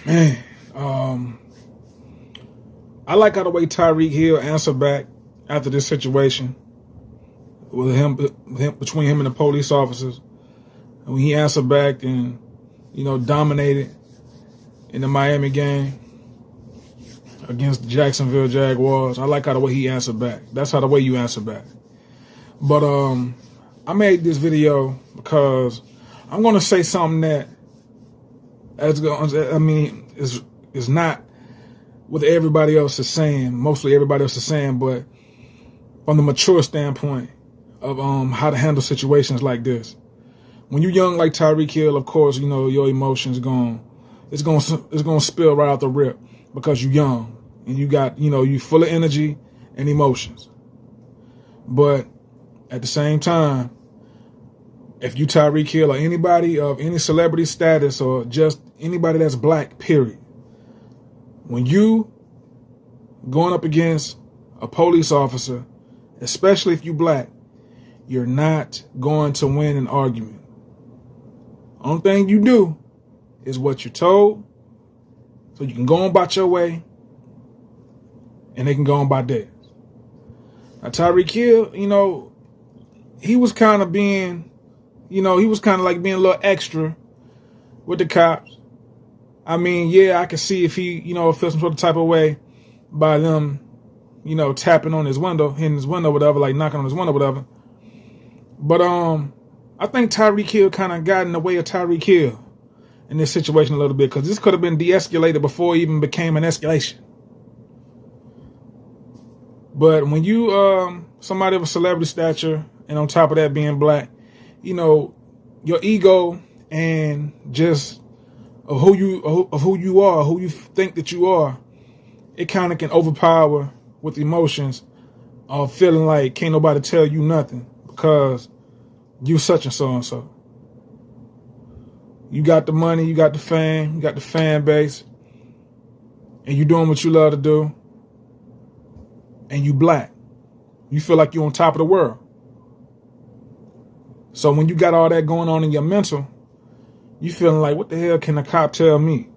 Man, I like how the way Tyreek Hill answered back after this situation with him between him and the police officers. And when he answered back and dominated in the Miami game against the Jacksonville Jaguars, I like how the way he answered back. That's how the way you answer back. But I made this video because I'm going to say something that is not what everybody else is saying, mostly everybody else is saying, but from the mature standpoint of how to handle situations like this. When you're young like Tyreek Hill, of course, your emotions it's gonna spill right out the rip because you're young and you got, you full of energy and emotions. But at the same time, if you Tyreek Hill or anybody of any celebrity status or just anybody that's black, period, when you going up against a police officer, especially if you black, you're not going to win an argument. Only thing you do is what you're told, so you can go on about your way, and they can go on by theirs. Now Tyreek Hill, he was kind of being, he was kind of like being a little extra with the cops. I mean, yeah, I could see if he, feels some sort of type of way by them, tapping on his window, hitting his window, whatever, like knocking on his window, whatever. But I think Tyreek Hill kind of got in the way of Tyreek Hill in this situation a little bit, because this could have been de-escalated before it even became an escalation. But when you somebody of a celebrity stature, and on top of that being black, your ego and just of who you are, who you think that you are, it kind of can overpower with emotions of feeling like can't nobody tell you nothing because you such and so and so. You got the money, you got the fame, you got the fan base, and you doing what you love to do, and you black. You feel like you're on top of the world. So when you got all that going on in your mental, you feeling like, what the hell can a cop tell me?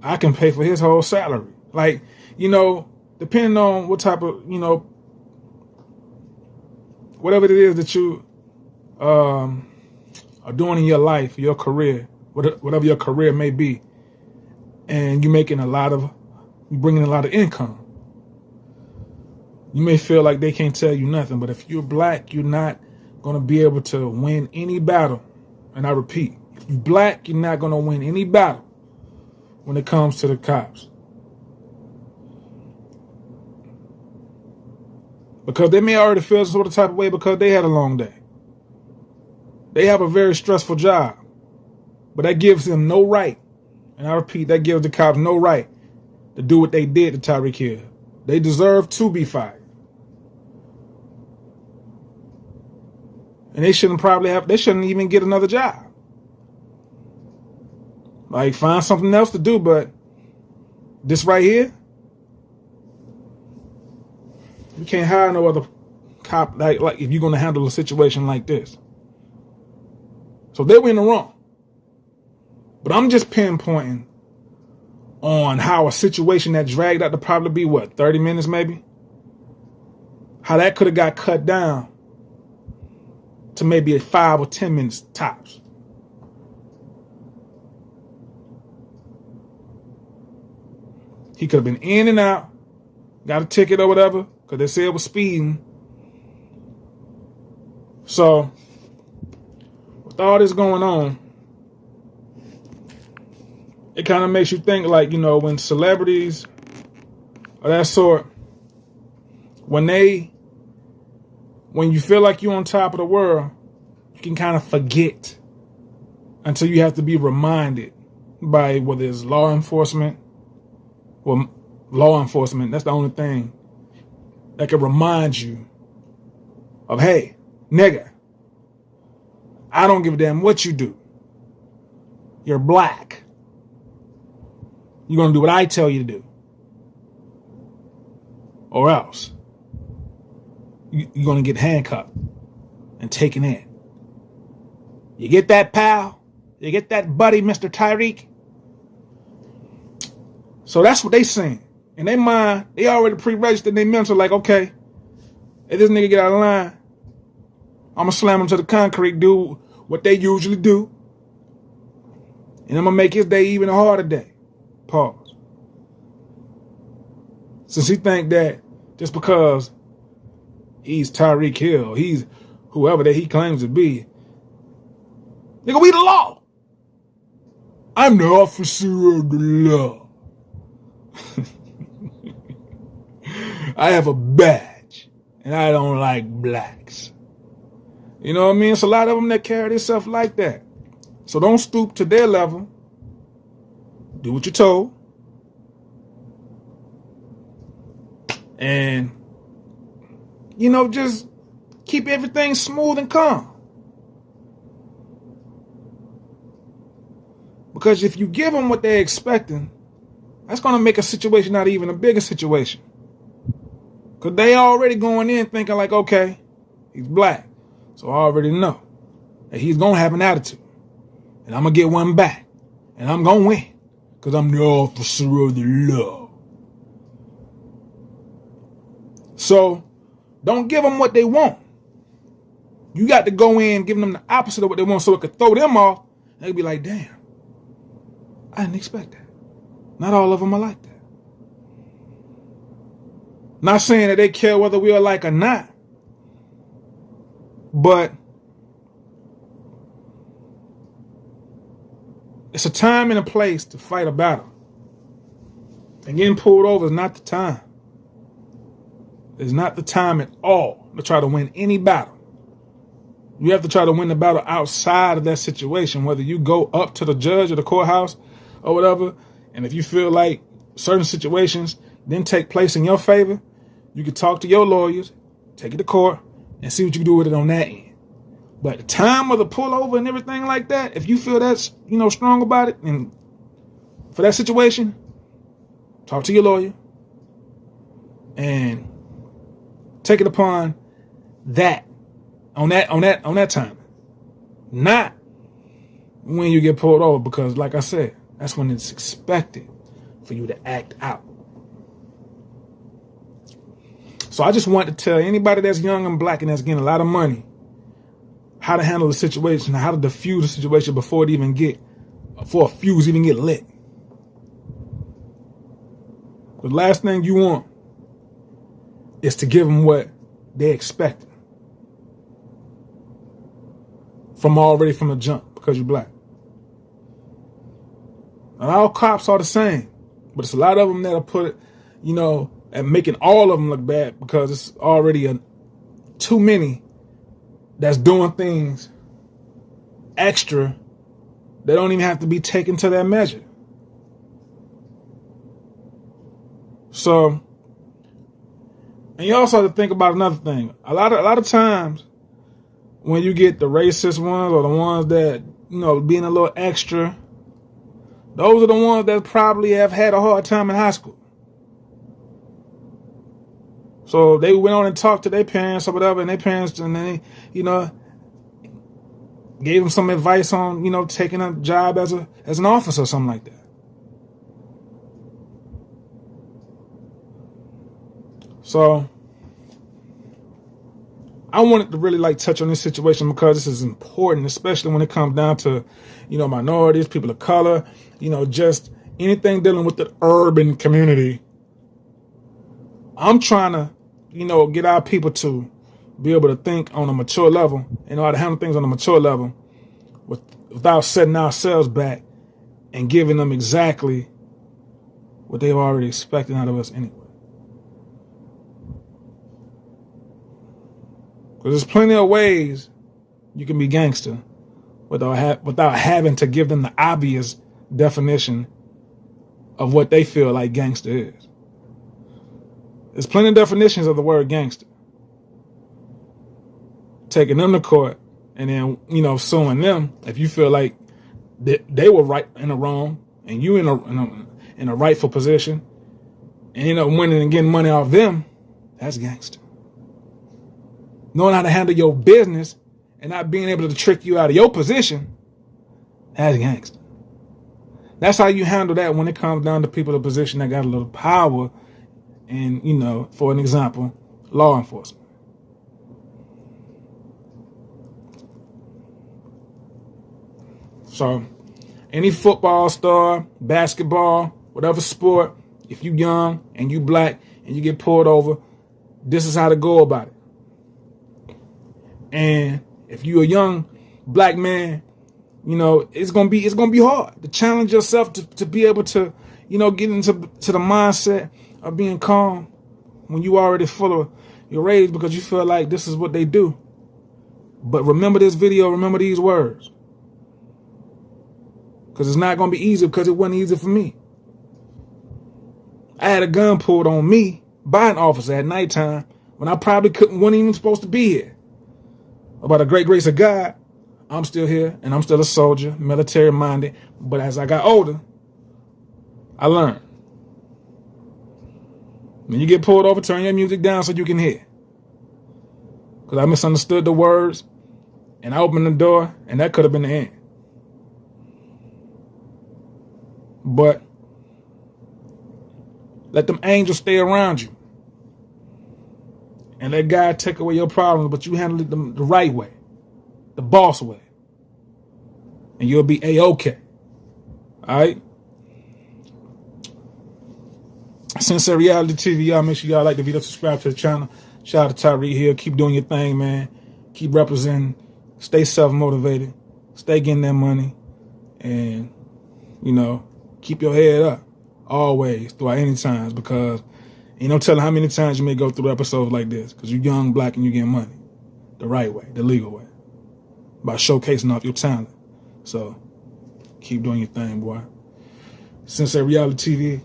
I can pay for his whole salary. Like, depending on what type of, whatever it is that you are doing in your life, your career, whatever your career may be, and you're bringing a lot of income. You may feel like they can't tell you nothing, but if you're black, you're not going to be able to win any battle. And I repeat, if you're black, you're not going to win any battle when it comes to the cops. Because they may already feel some sort of type of way because they had a long day. They have a very stressful job. But that gives them no right, and I repeat, that gives the cops no right to do what they did to Tyreek Hill. They deserve to be fired. And they shouldn't even get another job. Like, find something else to do, but this right here, you can't hire no other cop like if you're going to handle a situation like this. So they were in the wrong. But I'm just pinpointing on how a situation that dragged out to probably be, 30 minutes maybe? How that could have got cut down to maybe 5 or 10 minutes tops. He could have been in and out, got a ticket or whatever, because they said it was speeding. So, with all this going on, it kind of makes you think, like, when celebrities of that sort, when you feel like you're on top of the world, you can kind of forget until you have to be reminded by whether it's law enforcement. Well, law enforcement, that's the only thing that can remind you of, hey, nigga, I don't give a damn what you do. You're black. You're going to do what I tell you to do. Or else you're going to get handcuffed and taken in. You get that, pal? You get that, buddy, Mr. Tyreek? So that's what they saying. In their mind, they already pre-registered their mental like, okay, if this nigga get out of line, I'm going to slam him to the concrete, do what they usually do. And I'm going to make his day even a harder day. Pause. Since he think that just because he's Tyreek Hill, he's whoever that he claims to be, nigga, we the law. I'm the officer of the law. I have a badge, and I don't like blacks. You know what I mean? It's a lot of them that carry themselves like that. So don't stoop to their level. Do what you're told. And, you know, just keep everything smooth and calm. Because if you give them what they're expecting, that's going to make a situation not even a bigger situation. Because they already going in thinking like, okay, he's black. So I already know that he's going to have an attitude. And I'm going to get one back. And I'm going to win. Because I'm the officer of the law. So don't give them what they want. You got to go in giving them the opposite of what they want so it could throw them off. They'll be like, damn, I didn't expect that. Not all of them are like that. Not saying that they care whether we are like or not. But it's a time and a place to fight a battle. And getting pulled over is not the time. It's not the time at all to try to win any battle. You have to try to win the battle outside of that situation, whether you go up to the judge or the courthouse or whatever. And if you feel like certain situations didn't take place in your favor, you can talk to your lawyers, take it to court, and see what you can do with it on that end. But at the time of the pullover and everything like that, if you feel that's, you know, strong about it, and for that situation, talk to your lawyer and take it upon that, on that time. Not when you get pulled over, because like I said, that's when it's expected for you to act out. So I just want to tell anybody that's young and black and that's getting a lot of money how to handle the situation, how to diffuse the situation before a fuse even get lit. The last thing you want is to give them what they expect from the jump because you're black. Not all cops are the same, but it's a lot of them that'll put it, you know, and making all of them look bad because it's already too many that's doing things extra that don't even have to be taken to that measure. So, and you also have to think about another thing. A lot of times when you get the racist ones or the ones that, you know, being a little extra, those are the ones that probably have had a hard time in high school. So they went on and talked to their parents or whatever, and their parents, and they, you know, gave them some advice on, you know, taking a job as an officer or something like that. So I wanted to really like touch on this situation because this is important, especially when it comes down to, you know, minorities, people of color, you know, just anything dealing with the urban community. I'm trying to, you know, get our people to be able to think on a mature level and know how to handle things on a mature level without setting ourselves back and giving them exactly what they've already expected out of us anyway. Because there's plenty of ways you can be gangster without having to give them the obvious definition of what they feel like gangster is. There's plenty of definitions of the word gangster. Taking them to court and then, you know, suing them if you feel like they were right in the wrong and you in a rightful position and end up winning and getting money off them, that's gangster. Knowing how to handle your business and not being able to trick you out of your position, that's gangster. That's how you handle that when it comes down to people in a position that got a little power. And, you know, for an example, law enforcement. So, any football star, basketball, whatever sport, if you young and you black and you get pulled over, this is how to go about it. And if you're a young black man, you know, it's gonna be hard to challenge yourself to be able to, you know, get into the mindset of being calm when you already full of your rage because you feel like this is what they do. But remember this video, remember these words. Because it's not going to be easy because it wasn't easy for me. I had a gun pulled on me by an officer at nighttime when I probably wasn't even supposed to be here. By the great grace of God, I'm still here and I'm still a soldier, military minded. But as I got older, I learned. When you get pulled over, turn your music down so you can hear. Because I misunderstood the words and I opened the door and that could have been the end. But let them angels stay around you. And let God take away your problems, but you handle it the right way, the boss way. And you'll be A-okay. All right? Sincere Reality TV, y'all make sure y'all like the video, subscribe to the channel. Shout out to Tyree Hill. Keep doing your thing, man. Keep representing. Stay self-motivated. Stay getting that money. And, you know, keep your head up always throughout any times because ain't no telling how many times you may go through episodes like this because you're young, black, and you get money the right way, the legal way, by showcasing off your talent. So keep doing your thing, boy. Sincere Reality TV,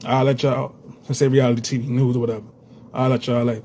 I'll let y'all, Sincere Reality TV News or whatever, I'll let y'all later.